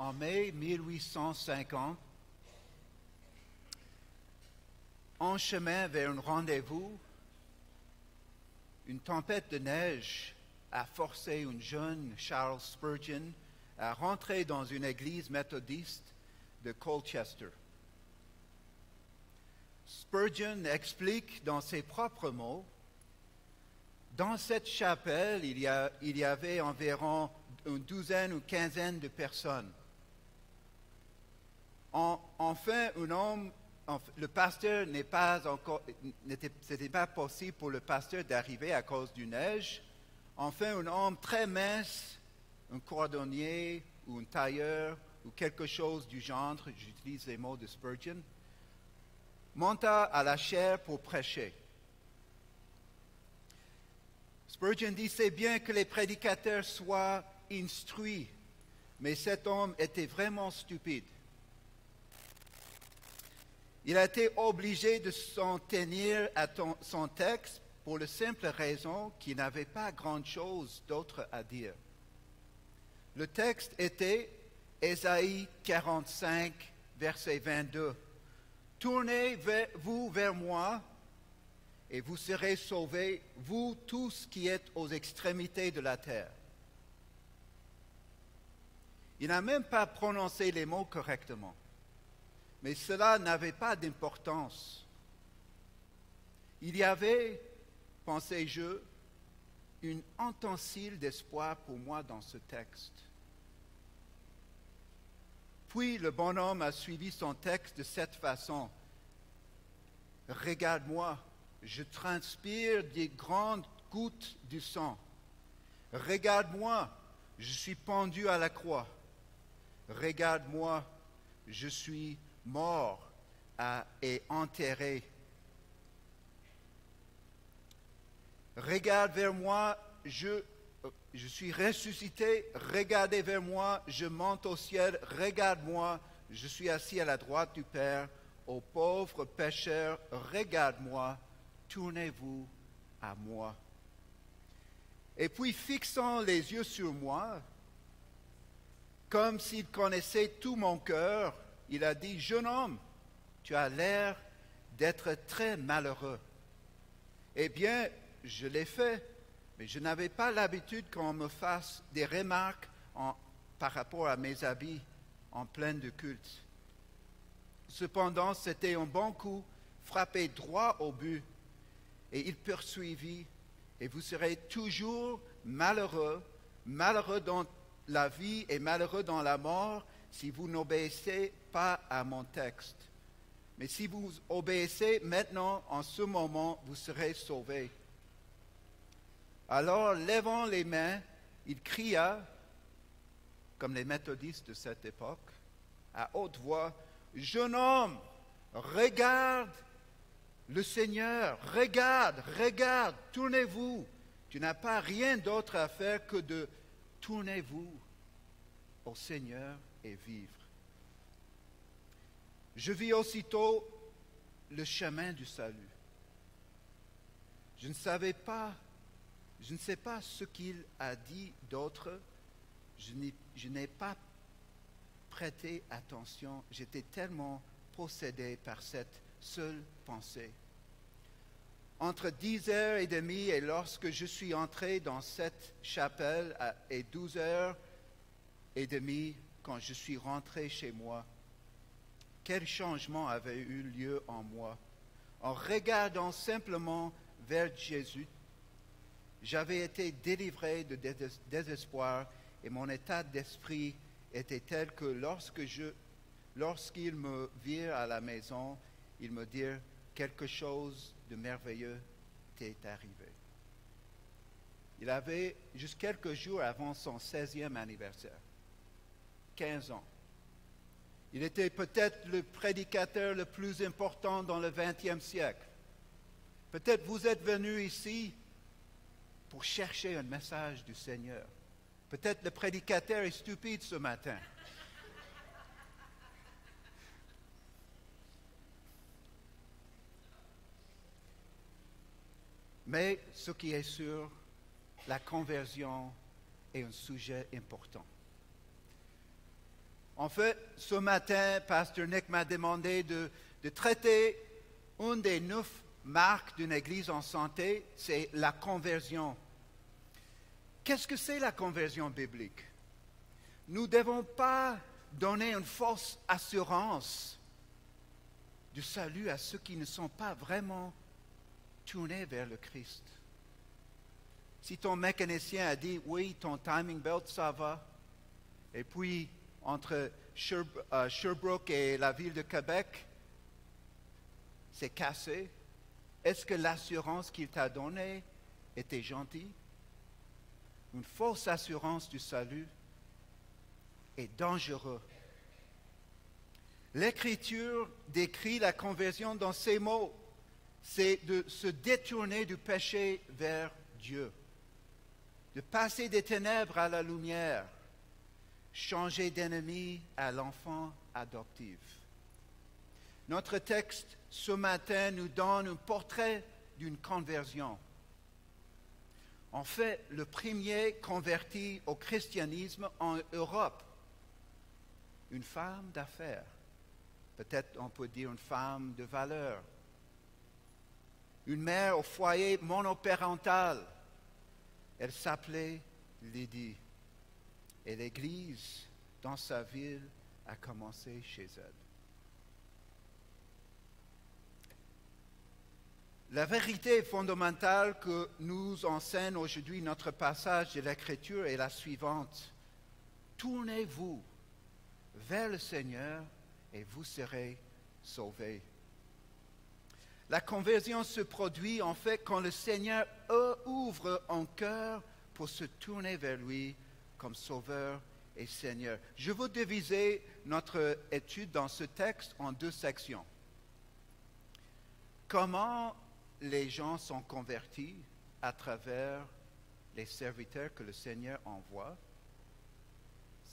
en mai 1850, en chemin vers un rendez-vous, une tempête de neige a forcé un jeune Charles Spurgeon à rentrer dans une église méthodiste de Colchester. Spurgeon explique dans ses propres mots: dans cette chapelle, il y avait environ une douzaine ou quinzaine de personnes. Enfin, le pasteur c'était pas possible pour le pasteur d'arriver à cause du neige. Enfin, un homme très mince, un cordonnier ou un tailleur ou quelque chose du genre, j'utilise les mots de Spurgeon, monta à la chaire pour prêcher. Spurgeon dit: c'est bien que les prédicateurs soient instruits, mais cet homme était vraiment stupide. Il a été obligé de s'en tenir à son texte pour la simple raison qu'il n'avait pas grand-chose d'autre à dire. Le texte était Ésaïe 45, verset 22. « Tournez-vous vers moi, et vous serez sauvés, vous tous qui êtes aux extrémités de la terre. » Il n'a même pas prononcé les mots correctement. Mais cela n'avait pas d'importance. Il y avait, pensais-je, une entancile d'espoir pour moi dans ce texte. Puis le bonhomme a suivi son texte de cette façon. « Regarde-moi, je transpire des grandes gouttes du sang. Regarde-moi, je suis pendu à la croix. Regarde-moi, je suis mort et enterré. Regarde vers moi, je suis ressuscité. Regardez vers moi, je monte au ciel. Regarde-moi, je suis assis à la droite du Père. Ô pauvres pécheurs, regarde-moi, tournez-vous à moi. » Et puis, fixant les yeux sur moi, comme s'il connaissait tout mon cœur, il a dit: « Jeune homme, tu as l'air d'être très malheureux. » Eh bien, je l'ai fait, mais je n'avais pas l'habitude qu'on me fasse des remarques par rapport à mes habits en plein de culte. Cependant, c'était un bon coup, frappé droit au but, et il poursuivit: « Et vous serez toujours malheureux, malheureux dans la vie et malheureux dans la mort, si vous n'obéissez pas à mon texte. Mais si vous obéissez maintenant, en ce moment, vous serez sauvés. » Alors, levant les mains, il cria, comme les méthodistes de cette époque, à haute voix: « Jeune homme, regarde le Seigneur, regarde, tournez-vous. Tu n'as pas rien d'autre à faire que de tournez-vous au Seigneur et vivre. » Je vis aussitôt le chemin du salut. Je ne sais pas ce qu'il a dit d'autre. Je n'ai pas prêté attention. J'étais tellement possédé par cette seule pensée. Entre 10h30 et lorsque je suis entré dans cette chapelle et 12h30 quand je suis rentré chez moi, quel changement avait eu lieu en moi? En regardant simplement vers Jésus, j'avais été délivré de désespoir et mon état d'esprit était tel que lorsqu'ils me virent à la maison, ils me dirent: « Quelque chose de merveilleux t'est arrivé. » Il avait juste quelques jours avant son 16e anniversaire, 15 ans. Il était peut-être le prédicateur le plus important dans le XXe siècle. Peut-être vous êtes venu ici pour chercher un message du Seigneur. Peut-être le prédicateur est stupide ce matin. Mais ce qui est sûr, la conversion est un sujet important. En fait, ce matin, Pasteur Nick m'a demandé de traiter une des 9 marques d'une église en santé, c'est la conversion. Qu'est-ce que c'est la conversion biblique? Nous ne devons pas donner une fausse assurance du salut à ceux qui ne sont pas vraiment tournés vers le Christ. Si ton mécanicien a dit, oui, ton timing belt, ça va, et puis entre Sherbrooke et la ville de Québec, c'est cassé, est-ce que l'assurance qu'il t'a donnée était gentille? Une fausse assurance du salut est dangereuse. L'Écriture décrit la conversion dans ces mots. C'est de se détourner du péché vers Dieu, de passer des ténèbres à la lumière, changer d'ennemi à l'enfant adoptif. Notre texte ce matin nous donne un portrait d'une conversion. En fait, le premier converti au christianisme en Europe, une femme d'affaires, peut-être on peut dire une femme de valeur, une mère au foyer monoparental. Elle s'appelait Lydie. Et l'Église, dans sa ville, a commencé chez elle. La vérité fondamentale que nous enseigne aujourd'hui notre passage de l'Écriture est la suivante. Tournez-vous vers le Seigneur et vous serez sauvés. La conversion se produit en fait quand le Seigneur ouvre un cœur pour se tourner vers lui comme Sauveur et Seigneur. Je veux diviser notre étude dans ce texte en 2 sections. Comment les gens sont convertis à travers les serviteurs que le Seigneur envoie.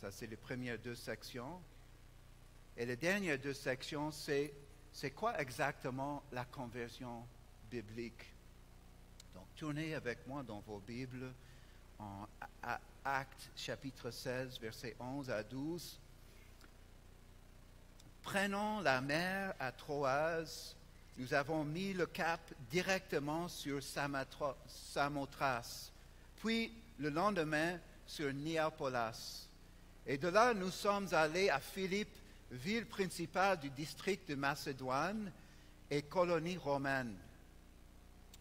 Ça, c'est les premières 2 sections. Et les dernières 2 sections, c'est quoi exactement la conversion biblique? Donc, tournez avec moi dans vos Bibles en Actes chapitre 16, versets 11 à 12. Prenons la mer à Troas. Nous avons mis le cap directement sur Samothrace, puis le lendemain sur Néapolis. Et de là, nous sommes allés à Philippe, ville principale du district de Macédoine et colonie romaine.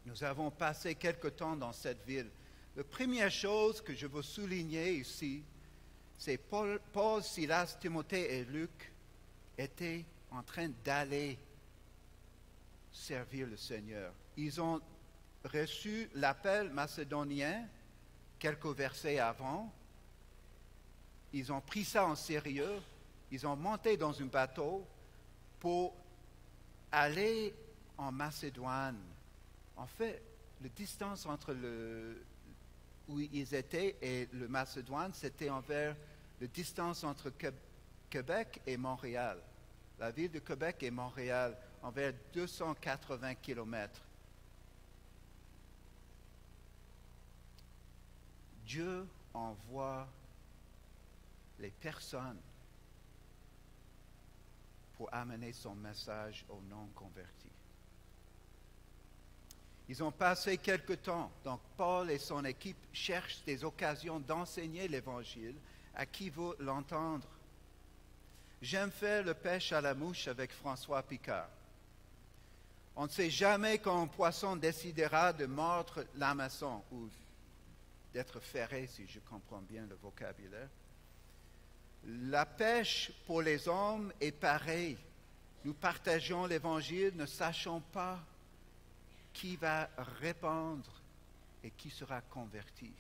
Nous avons passé quelque temps dans cette ville. La première chose que je veux souligner ici, c'est Paul, Silas, Timothée et Luc étaient en train d'aller servir le Seigneur. Ils ont reçu l'appel macédonien quelques versets avant. Ils ont pris ça en sérieux. Ils ont monté dans un bateau pour aller en Macédoine. En fait, la distance entre où ils étaient et le Macédoine, c'était envers la distance entre Québec et Montréal. La ville de Québec et Montréal, envers 280 kilomètres. Dieu envoie les personnes pour amener son message aux non-convertis. Ils ont passé quelque temps. Donc, Paul et son équipe cherchent des occasions d'enseigner l'Évangile à qui veut l'entendre. J'aime faire le pêche à la mouche avec François Picard. On ne sait jamais quand un poisson décidera de mordre l'hameçon ou d'être ferré, si je comprends bien le vocabulaire. La pêche pour les hommes est pareille. Nous partageons l'Évangile, ne sachant pas qui va répandre et qui sera converti.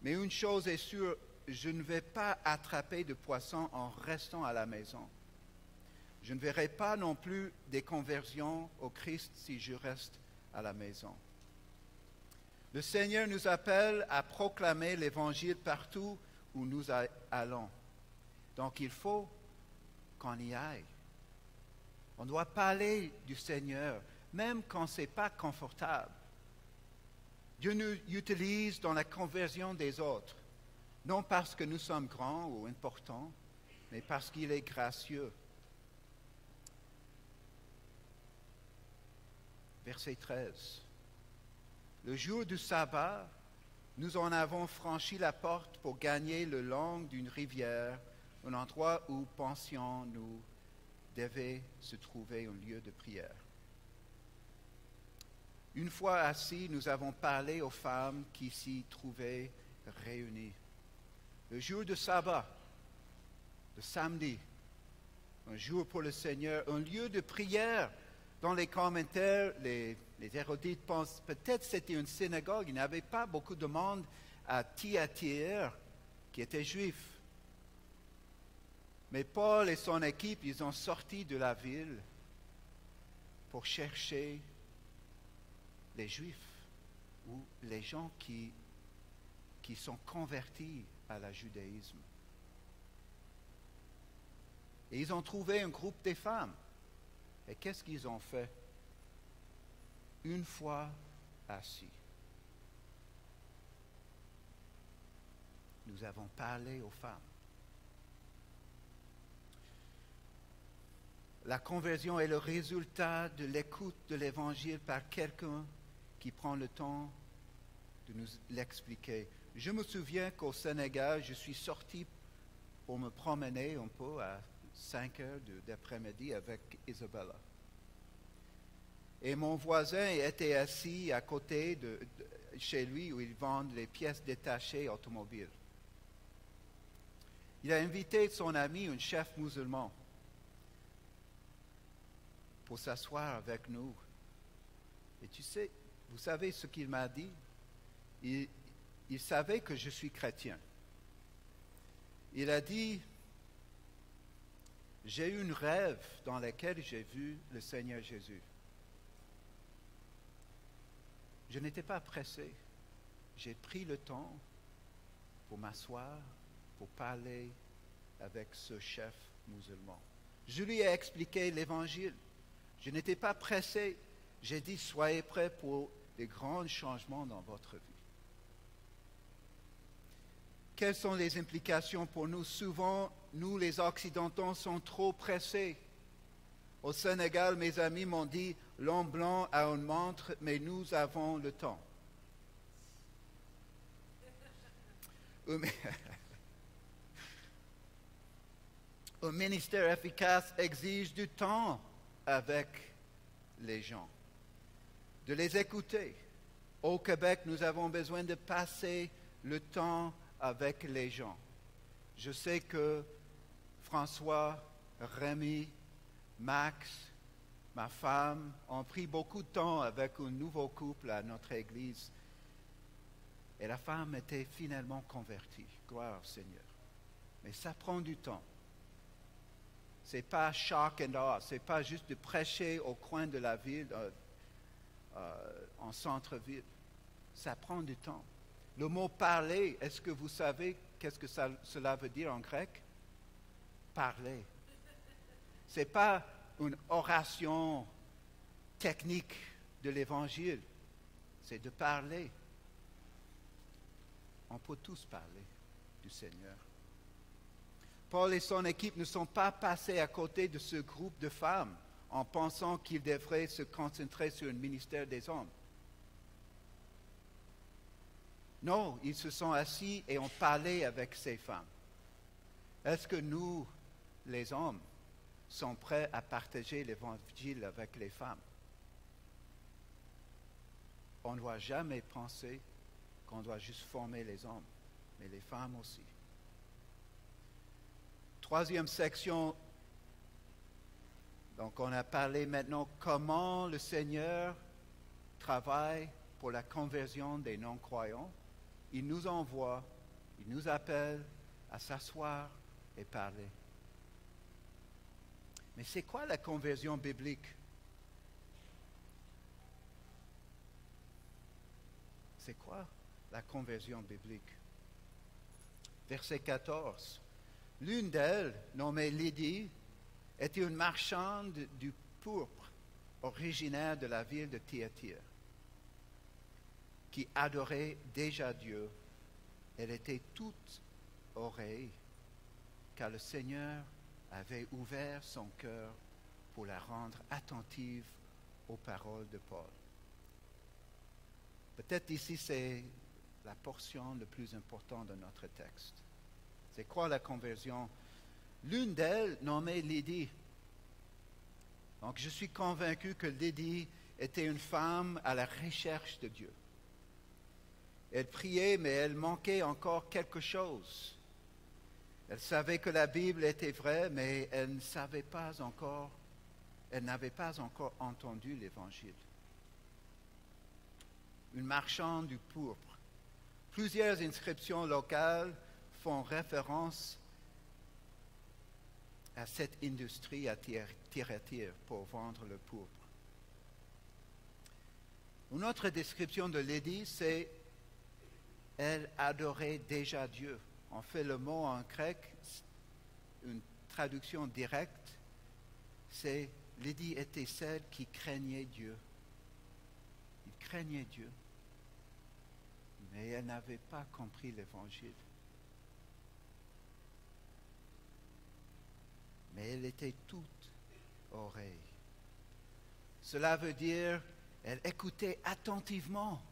Mais une chose est sûre, je ne vais pas attraper de poissons en restant à la maison. Je ne verrai pas non plus des conversions au Christ si je reste à la maison. Le Seigneur nous appelle à proclamer l'Évangile partout où nous allons. Donc il faut qu'on y aille. On doit parler du Seigneur, même quand ce n'est pas confortable. Dieu nous utilise dans la conversion des autres, non parce que nous sommes grands ou importants, mais parce qu'il est gracieux. Verset 13. Le jour du sabbat, nous en avons franchi la porte pour gagner le long d'une rivière, un endroit où pensions-nous devait se trouver un lieu de prière. Une fois assis, nous avons parlé aux femmes qui s'y trouvaient réunies. Le jour de sabbat, le samedi, un jour pour le Seigneur, un lieu de prière. Dans les commentaires, les érudites pensent peut-être que c'était une synagogue. Il n'y avait pas beaucoup de monde à Thyatire qui était juif. Mais Paul et son équipe, ils ont sorti de la ville pour chercher les Juifs ou les gens qui sont convertis à la judaïsme. Et ils ont trouvé un groupe de femmes. Et qu'est-ce qu'ils ont fait? Une fois assis, nous avons parlé aux femmes. La conversion est le résultat de l'écoute de l'Évangile par quelqu'un qui prend le temps de nous l'expliquer. Je me souviens qu'au Sénégal, je suis sorti pour me promener un peu à 5 heures d'après-midi avec Isabella. Et mon voisin était assis à côté de chez lui où ils vendent les pièces détachées automobiles. Il a invité son ami, un chef musulman, pour s'asseoir avec nous. Et vous savez ce qu'il m'a dit? Il savait que je suis chrétien. Il a dit, j'ai eu un rêve dans lequel j'ai vu le Seigneur Jésus. Je n'étais pas pressé. J'ai pris le temps pour m'asseoir, pour parler avec ce chef musulman. Je lui ai expliqué l'Évangile. Je n'étais pas pressé. J'ai dit, soyez prêts pour des grands changements dans votre vie. Quelles sont les implications pour nous? Souvent, nous, les Occidentaux, sommes trop pressés. Au Sénégal, mes amis m'ont dit, l'homme blanc a une montre, mais nous avons le temps. Un ministère efficace exige du temps avec les gens, de les écouter. Au Québec, nous avons besoin de passer le temps avec les gens. Je sais que François, Rémi, Max, ma femme ont pris beaucoup de temps avec un nouveau couple à notre église. Et la femme était finalement convertie. Gloire au Seigneur. Mais ça prend du temps. Ce n'est pas shock and awe. Ce n'est pas juste de prêcher au coin de la ville, en centre-ville. Ça prend du temps. Le mot parler, est-ce que vous savez qu'est-ce que cela veut dire en grec? Parler. Ce n'est pas une oration technique de l'Évangile. C'est de parler. On peut tous parler du Seigneur. Paul et son équipe ne sont pas passés à côté de ce groupe de femmes en pensant qu'ils devraient se concentrer sur le ministère des hommes. Non, ils se sont assis et ont parlé avec ces femmes. Est-ce que nous, les hommes, sommes prêts à partager l'Évangile avec les femmes? On ne doit jamais penser qu'on doit juste former les hommes, mais les femmes aussi. Troisième section, donc on a parlé maintenant comment le Seigneur travaille pour la conversion des non-croyants. Il nous envoie, il nous appelle à s'asseoir et parler. Mais c'est quoi la conversion biblique? C'est quoi la conversion biblique? Verset 14. L'une d'elles, nommée Lydie, était une marchande du pourpre, originaire de la ville de Thyatire, qui adorait déjà Dieu. Elle était toute oreille. car le Seigneur avait ouvert son cœur pour la rendre attentive aux paroles de Paul. Peut-être ici, c'est la portion la plus importante de notre texte. C'est quoi la conversion? L'une d'elles, nommée Lydie. Donc, je suis convaincu que Lydie était une femme à la recherche de Dieu. Elle priait, mais elle manquait encore quelque chose. Elle savait que la Bible était vraie, mais elle n'avait pas encore entendu l'Évangile. Une marchande du pourpre. Plusieurs inscriptions locales font référence à cette industrie à Thyatire pour vendre le pourpre. Une autre description de Lydie, c'est « elle adorait déjà Dieu ». En fait, le mot en grec, une traduction directe, c'est « Lydie était celle qui craignait Dieu ». Il craignait Dieu, mais elle n'avait pas compris l'Évangile. Mais elle était toute oreille. Cela veut dire, elle écoutait attentivement,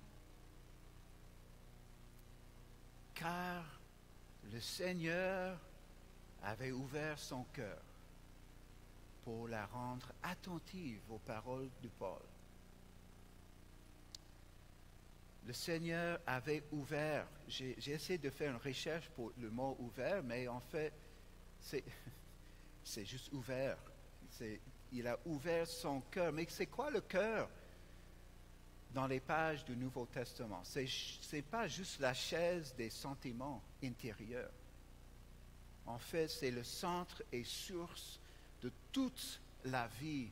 car le Seigneur avait ouvert son cœur pour la rendre attentive aux paroles de Paul. Le Seigneur avait ouvert. J'ai essayé de faire une recherche pour le mot ouvert, mais en fait, c'est juste ouvert. Il a ouvert son cœur. Mais c'est quoi le cœur dans les pages du Nouveau Testament? C'est pas juste la chaise des sentiments intérieurs. En fait, c'est le centre et source de toute la vie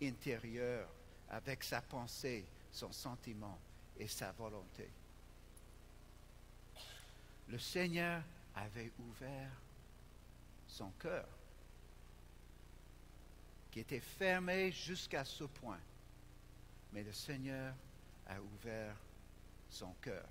intérieure, avec sa pensée, son sentiment et sa volonté. Le Seigneur avait ouvert son cœur, qui était fermé jusqu'à ce point. Mais le Seigneur a ouvert son cœur.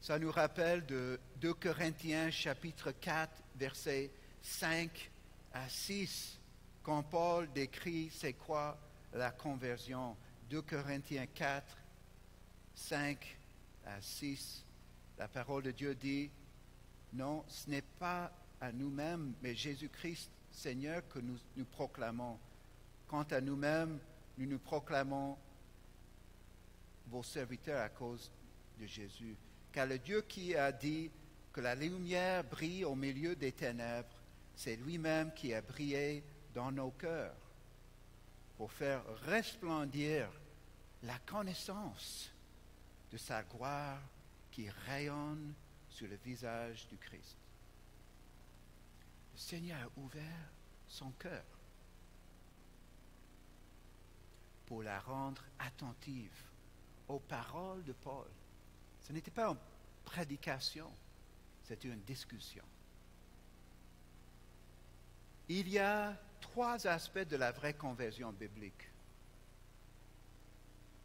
Ça nous rappelle de 2 Corinthiens chapitre 4, versets 5 à 6, quand Paul décrit c'est quoi la conversion. 2 Corinthiens 4, 5 à 6, la parole de Dieu dit, « Non, ce n'est pas à nous-mêmes, mais Jésus-Christ, Seigneur, que nous proclamons. Quant à nous-mêmes, nous proclamons vos serviteurs à cause de Jésus. Car le Dieu qui a dit que la lumière brille au milieu des ténèbres, c'est lui-même qui a brillé dans nos cœurs pour faire resplendir la connaissance de sa gloire qui rayonne sur le visage du Christ. » Le Seigneur a ouvert son cœur pour la rendre attentive aux paroles de Paul. Ce n'était pas une prédication, c'était une discussion. Il y a 3 aspects de la vraie conversion biblique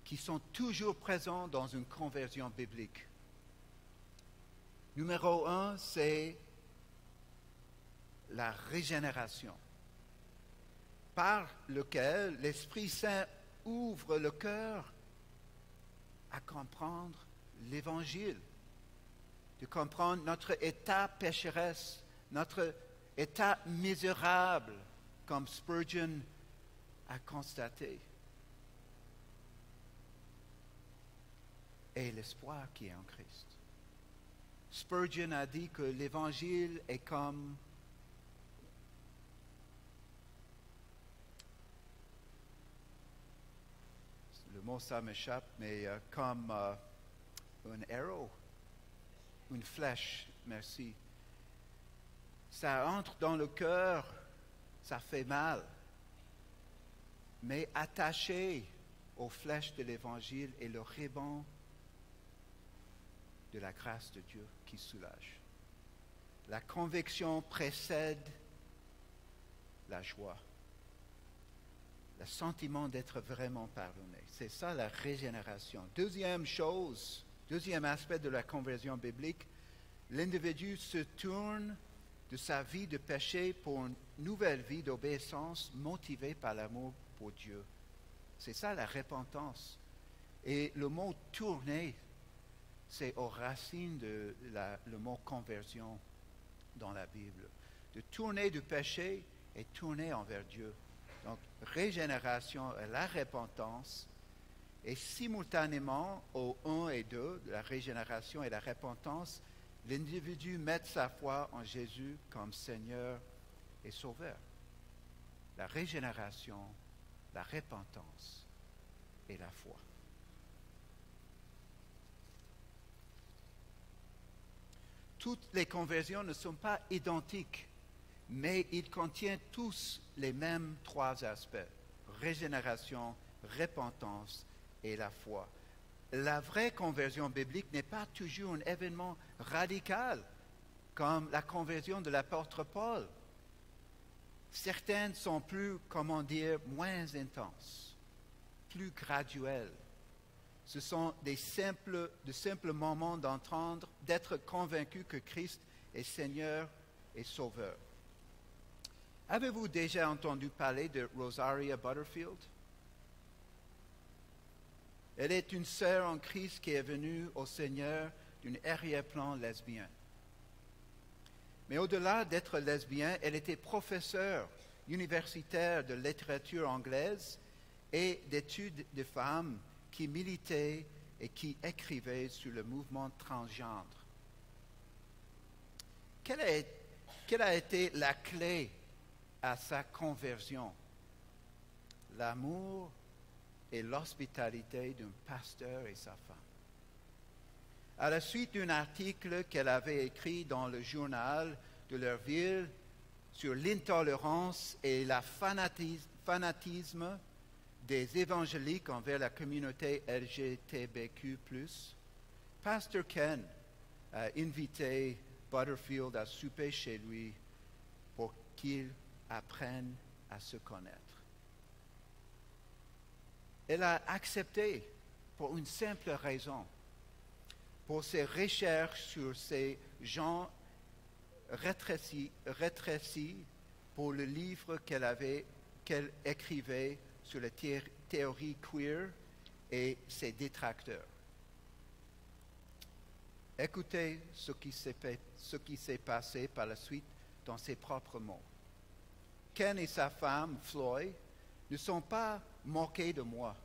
qui sont toujours présents dans une conversion biblique. Numéro 1, c'est la régénération, par lequel l'Esprit Saint ouvre le cœur à comprendre l'Évangile, de comprendre notre état pécheresse, notre état misérable, comme Spurgeon a constaté, et l'espoir qui est en Christ. Spurgeon a dit que l'Évangile est comme le mot ça m'échappe, mais comme un arrow, une flèche, merci. Ça entre dans le cœur, ça fait mal. Mais attaché aux flèches de l'Évangile est le ruban de la grâce de Dieu qui soulage. La conviction précède la joie, le sentiment d'être vraiment pardonné. C'est ça la régénération. Deuxième chose, deuxième aspect de la conversion biblique, L'individu se tourne de sa vie de péché pour une nouvelle vie d'obéissance motivée par l'amour pour Dieu. C'est ça la repentance. Et le mot tourner, c'est aux racines de le mot conversion dans la Bible. De tourner du péché et tourner envers Dieu. Donc, régénération et la repentance. Et simultanément, au 1 et 2, de la régénération et la repentance, l'individu met sa foi en Jésus comme Seigneur et Sauveur. La régénération, la repentance et la foi. Toutes les conversions ne sont pas identiques, mais ils contiennent tous les mêmes trois aspects: régénération, repentance et la foi. La vraie conversion biblique n'est pas toujours un événement radical, comme la conversion de l'apôtre Paul. Certaines sont plus, comment dire, moins intenses, plus graduelles. Ce sont de simples moments d'entendre, d'être convaincu que Christ est Seigneur et Sauveur. Avez-vous déjà entendu parler de Rosaria Butterfield? Elle est une sœur en Christ qui est venue au Seigneur d'un arrière-plan lesbien. Mais au-delà d'être lesbienne, elle était professeure universitaire de littérature anglaise et d'études de femmes qui militait et qui écrivait sur le mouvement transgendre. Quelle a été la clé à sa conversion? L'amour et l'hospitalité d'un pasteur et sa femme. À la suite d'un article qu'elle avait écrit dans le journal de leur ville sur l'intolérance et le fanatisme des évangéliques envers la communauté LGBTQ+, Pasteur Ken a invité Butterfield à souper chez lui pour qu'ils apprennent à se connaître. Elle a accepté pour une simple raison, pour ses recherches sur ces gens rétrécis pour le livre qu'elle écrivait sur la théorie queer et ses détracteurs. Écoutez ce qui s'est passé par la suite dans ses propres mots. Ken et sa femme, Floyd, ne sont pas moqués de moi.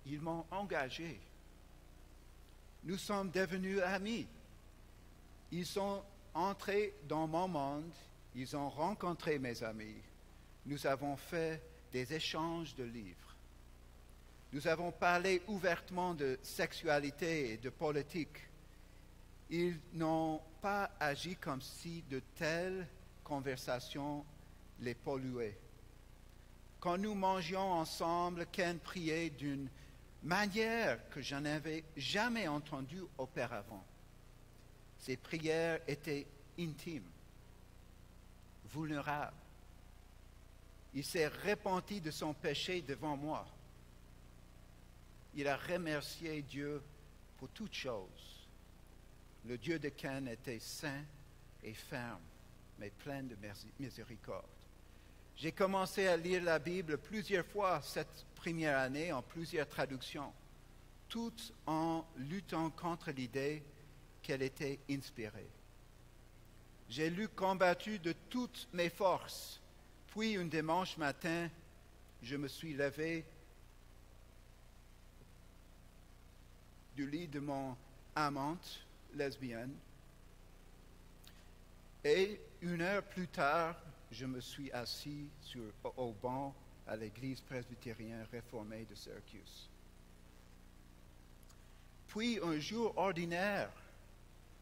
Ils m'ont engagé. Nous sommes devenus amis. Ils sont entrés dans mon monde. Ils ont rencontré mes amis. Nous avons fait des échanges de livres. Nous avons parlé ouvertement de sexualité et de politique. Ils n'ont pas agi comme si de telles conversations les polluaient. Quand nous mangions ensemble, Ken priait d'une manière que je n'avais jamais entendue auparavant. Ses prières étaient intimes, vulnérables. Il s'est repenti de son péché devant moi. Il a remercié Dieu pour toutes choses. Le Dieu de Ken était saint et ferme, mais plein de miséricorde. J'ai commencé à lire la Bible plusieurs fois cette première année en plusieurs traductions, toutes en luttant contre l'idée qu'elle était inspirée. J'ai combattu de toutes mes forces. Puis un dimanche matin, je me suis levé du lit de mon amante lesbienne et une heure plus tard, je me suis assis au banc à l'église presbytérienne réformée de Syracuse. Puis un jour ordinaire,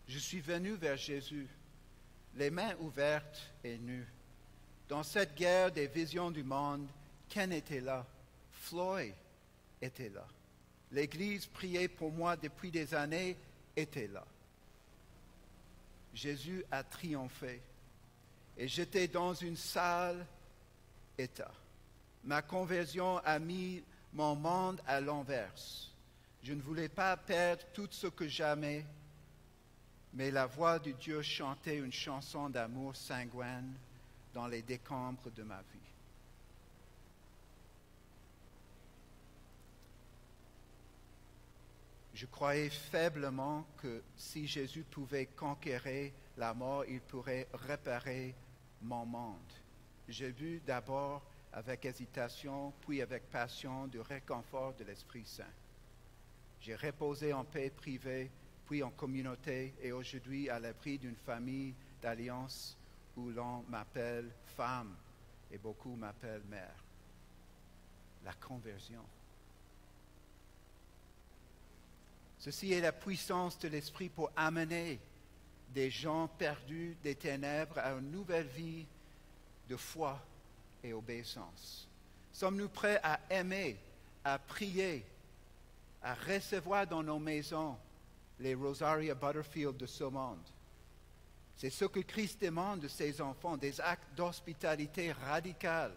je suis venu vers Jésus, les mains ouvertes et nues. Dans cette guerre des visions du monde, Ken était là, Floyd était là. L'Église priait pour moi depuis des années était là. Jésus a triomphé et j'étais dans une sale état. Ma conversion a mis mon monde à l'envers. Je ne voulais pas perdre tout ce que j'aimais, mais la voix de Dieu chantait une chanson d'amour sanguin dans les décombres de ma vie. Je croyais faiblement que si Jésus pouvait conquérir la mort, il pourrait réparer mon monde. J'ai vu d'abord avec hésitation, puis avec passion, du réconfort de l'Esprit Saint. J'ai reposé en paix privée, puis en communauté, et aujourd'hui à l'abri d'une famille d'alliance où l'on m'appelle femme et beaucoup m'appellent mère. La conversion. Ceci est la puissance de l'Esprit pour amener des gens perdus des ténèbres à une nouvelle vie de foi et obéissance. Sommes-nous prêts à aimer, à prier, à recevoir dans nos maisons les Rosaria Butterfield de ce monde? C'est ce que Christ demande de ses enfants, des actes d'hospitalité radicale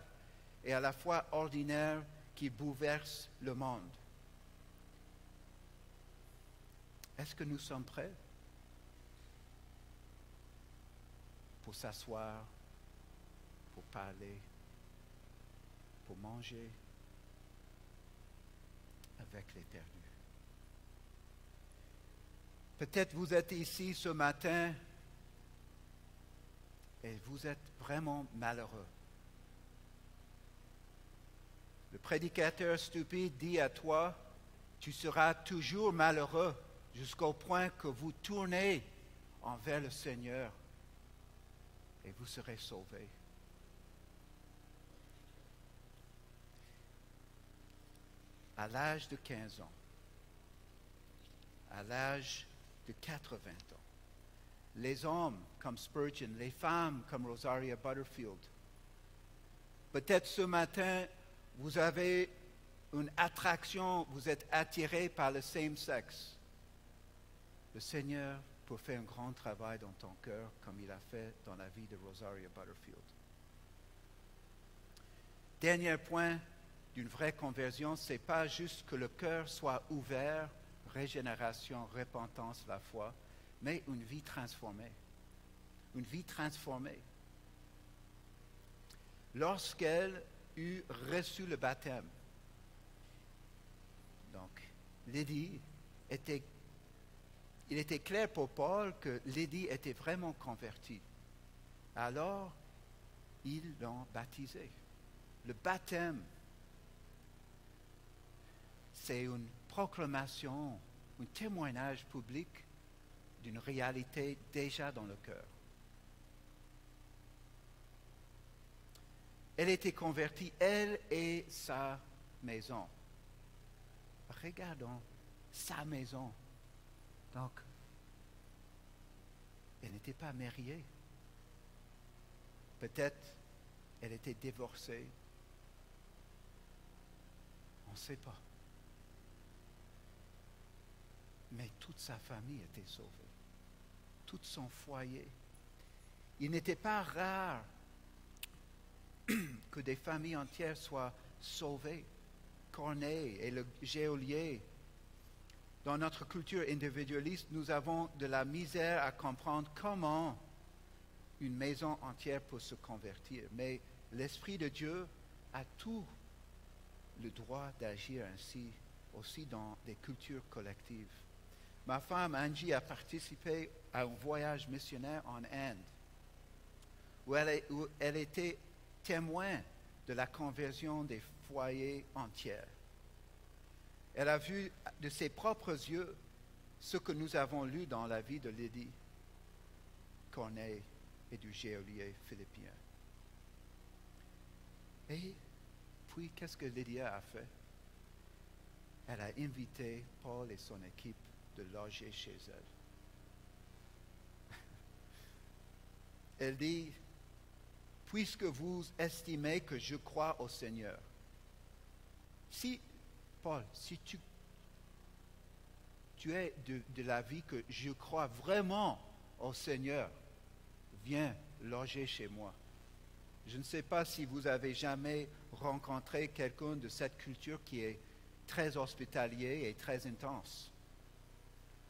et à la fois ordinaires qui bouleversent le monde. Est-ce que nous sommes prêts pour s'asseoir, pour parler, pour manger avec les perdus? Peut-être vous êtes ici ce matin et vous êtes vraiment malheureux. Le prédicateur stupide dit à toi, tu seras toujours malheureux jusqu'au point que vous tournez envers le Seigneur et vous serez sauvés. À l'âge de 15 ans, à l'âge de 80 ans, les hommes comme Spurgeon, les femmes comme Rosaria Butterfield, peut-être ce matin, vous avez une attraction, vous êtes attiré par le same sexe. Le Seigneur peut faire un grand travail dans ton cœur comme il a fait dans la vie de Rosaria Butterfield. Dernier point d'une vraie conversion, ce n'est pas juste que le cœur soit ouvert, régénération, repentance, la foi, mais une vie transformée. Une vie transformée. Lorsqu'elle eut reçu le baptême, donc Lydie il était clair pour Paul que Lydie était vraiment convertie. Alors, ils l'ont baptisée. Le baptême, c'est une proclamation, un témoignage public d'une réalité déjà dans le cœur. Elle était convertie, elle et sa maison. Regardons sa maison. Donc, elle n'était pas mariée. Peut-être elle était divorcée. On ne sait pas. Mais toute sa famille était sauvée. Tout son foyer. Il n'était pas rare que des familles entières soient sauvées. Corneille et le geôlier. Dans notre culture individualiste, nous avons de la misère à comprendre comment une maison entière peut se convertir. Mais l'Esprit de Dieu a tout le droit d'agir ainsi, aussi dans des cultures collectives. Ma femme Angie a participé à un voyage missionnaire en Inde, où elle était témoin de la conversion des foyers entiers. Elle a vu de ses propres yeux ce que nous avons lu dans la vie de Lydie, Corneille et du geôlier philippien. Et puis, qu'est-ce que Lydie a fait? Elle a invité Paul et son équipe de loger chez elle. Elle dit, puisque vous estimez que je crois au Seigneur, Paul, si tu es de l'avis que je crois vraiment au Seigneur, viens loger chez moi. Je ne sais pas si vous avez jamais rencontré quelqu'un de cette culture qui est très hospitalier et très intense.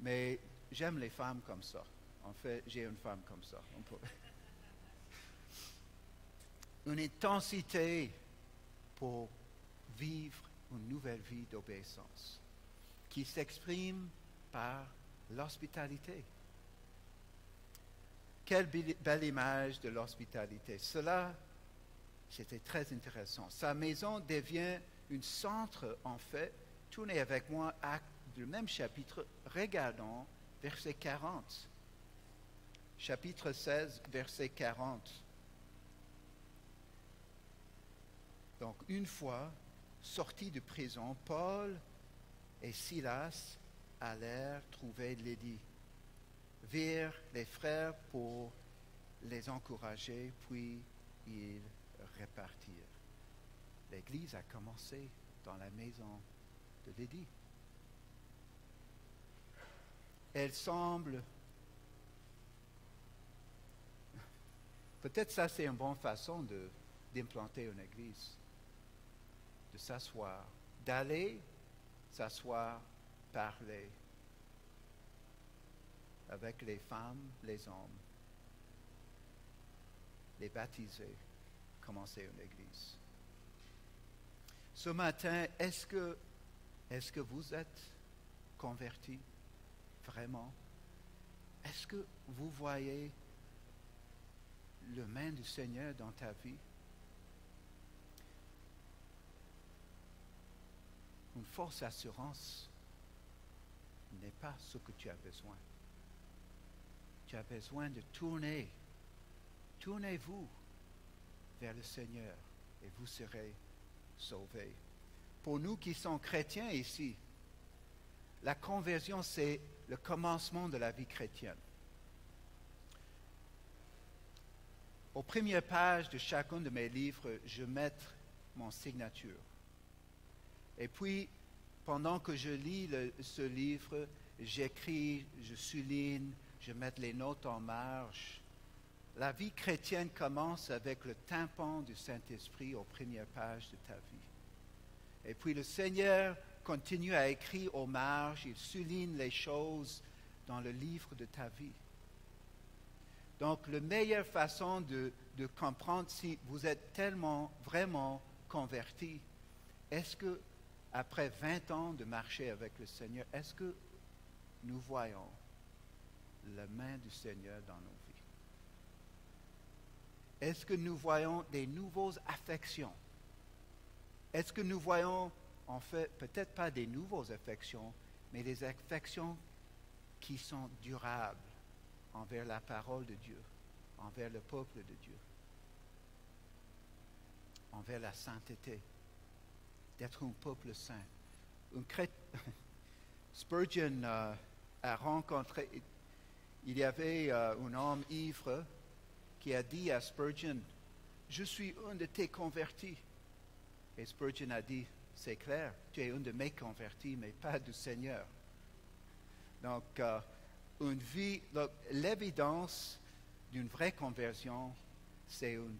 Mais j'aime les femmes comme ça. En fait, j'ai une femme comme ça. Une intensité pour vivre une nouvelle vie d'obéissance qui s'exprime par l'hospitalité. Quelle belle image de l'hospitalité. Cela, c'était très intéressant. Sa maison devient un centre, en fait. Tournez avec moi à le même chapitre, regardons verset 40. Chapitre 16, verset 40. Donc, une fois sortis de prison, Paul et Silas allèrent trouver Lydie, virent les frères pour les encourager, puis ils repartirent. L'Église a commencé dans la maison de Lydie. Elle semble, peut-être ça c'est une bonne façon d'implanter une église, de s'asseoir, d'aller s'asseoir, parler avec les femmes, les hommes, les baptiser, commencer une église. Ce matin, est-ce que vous êtes convertis vraiment? Est-ce que vous voyez le main du Seigneur dans ta vie? Une fausse assurance n'est pas ce que tu as besoin. Tu as besoin de tourner. Tournez-vous vers le Seigneur et vous serez sauvés. Pour nous qui sommes chrétiens ici, la conversion, c'est le commencement de la vie chrétienne. Aux premières pages de chacun de mes livres, je mets mon signature. Et puis, pendant que je lis ce livre, j'écris, je souligne, je mets les notes en marge. La vie chrétienne commence avec le tympan du Saint-Esprit aux premières pages de ta vie. Et puis le Seigneur continue à écrire aux marges, il souligne les choses dans le livre de ta vie. Donc, la meilleure façon de comprendre si vous êtes tellement, vraiment converti, est-ce que, après 20 ans de marcher avec le Seigneur, est-ce que nous voyons la main du Seigneur dans nos vies? Est-ce que nous voyons des nouvelles affections? Est-ce que nous voyons, en fait, peut-être pas des nouvelles affections, mais des affections qui sont durables envers la parole de Dieu, envers le peuple de Dieu, envers la sainteté, d'être un peuple saint. Spurgeon a rencontré, il y avait un homme ivre qui a dit à Spurgeon, « Je suis un de tes convertis. » Et Spurgeon a dit, « C'est clair, tu es un de mes convertis, mais pas du Seigneur. » Donc, l'évidence d'une vraie conversion, c'est une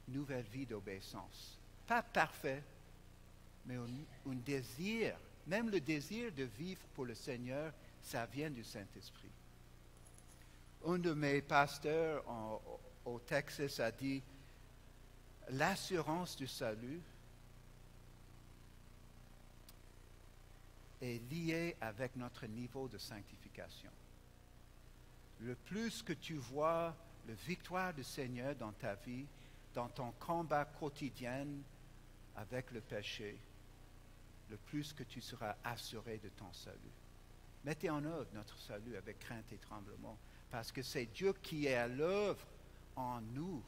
nouvelle vie d'obéissance. Pas parfait, mais un désir, même le désir de vivre pour le Seigneur, ça vient du Saint-Esprit. Un de mes pasteurs au Texas a dit, l'assurance du salut est liée avec notre niveau de sanctification. Le plus que tu vois la victoire du Seigneur dans ta vie, dans ton combat quotidien avec le péché, le plus que tu seras assuré de ton salut. Mettez en œuvre notre salut avec crainte et tremblement, parce que c'est Dieu qui est à l'œuvre en nous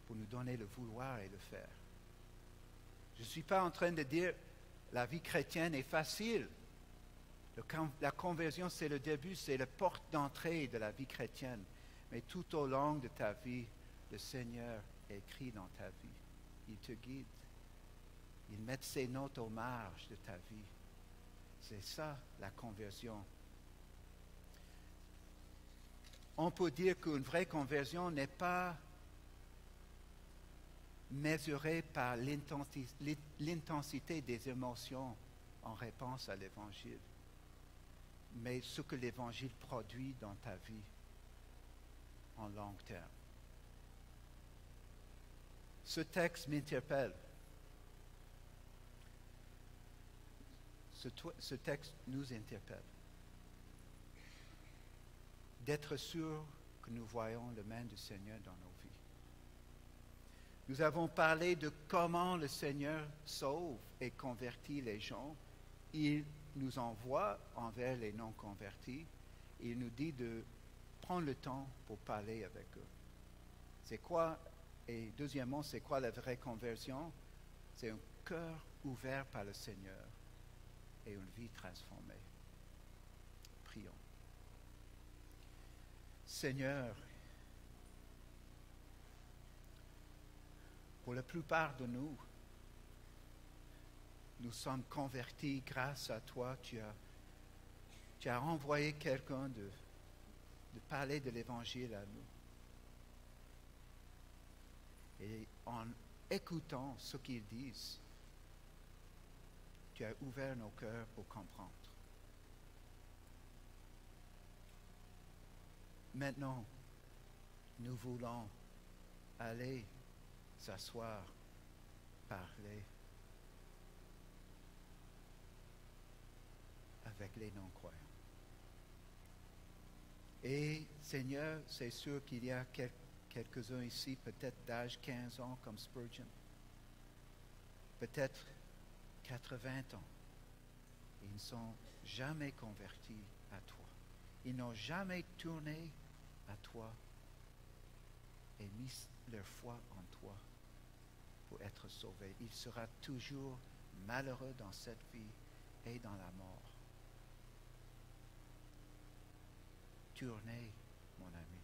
pour nous donner le vouloir et le faire. Je ne suis pas en train de dire la vie chrétienne est facile. La conversion, c'est le début, c'est la porte d'entrée de la vie chrétienne. Mais tout au long de ta vie, le Seigneur écrit dans ta vie. Il te guide. Il met ses notes aux marges de ta vie. C'est ça, la conversion. On peut dire qu'une vraie conversion n'est pas mesuré par l'intensité des émotions en réponse à l'Évangile, mais ce que l'Évangile produit dans ta vie en long terme. Ce texte m'interpelle. Ce texte nous interpelle. D'être sûr que nous voyons le main du Seigneur dans nos vies. Nous avons parlé de comment le Seigneur sauve et convertit les gens. Il nous envoie envers les non-convertis. Il nous dit de prendre le temps pour parler avec eux. C'est quoi? Et deuxièmement, c'est quoi la vraie conversion? C'est un cœur ouvert par le Seigneur et une vie transformée. Prions. Seigneur, pour la plupart de nous, nous sommes convertis grâce à toi. Tu as envoyé quelqu'un de parler de l'Évangile à nous. Et en écoutant ce qu'ils disent, tu as ouvert nos cœurs pour comprendre. Maintenant, nous voulons aller s'asseoir, parler avec les non-croyants. Et Seigneur, c'est sûr qu'il y a quelques-uns ici, peut-être d'âge 15 ans comme Spurgeon, peut-être 80 ans. Ils ne sont jamais convertis à toi. Ils n'ont jamais tourné à toi et mis leur foi en toi pour être sauvés. Il sera toujours malheureux dans cette vie et dans la mort. Tournez, mon ami.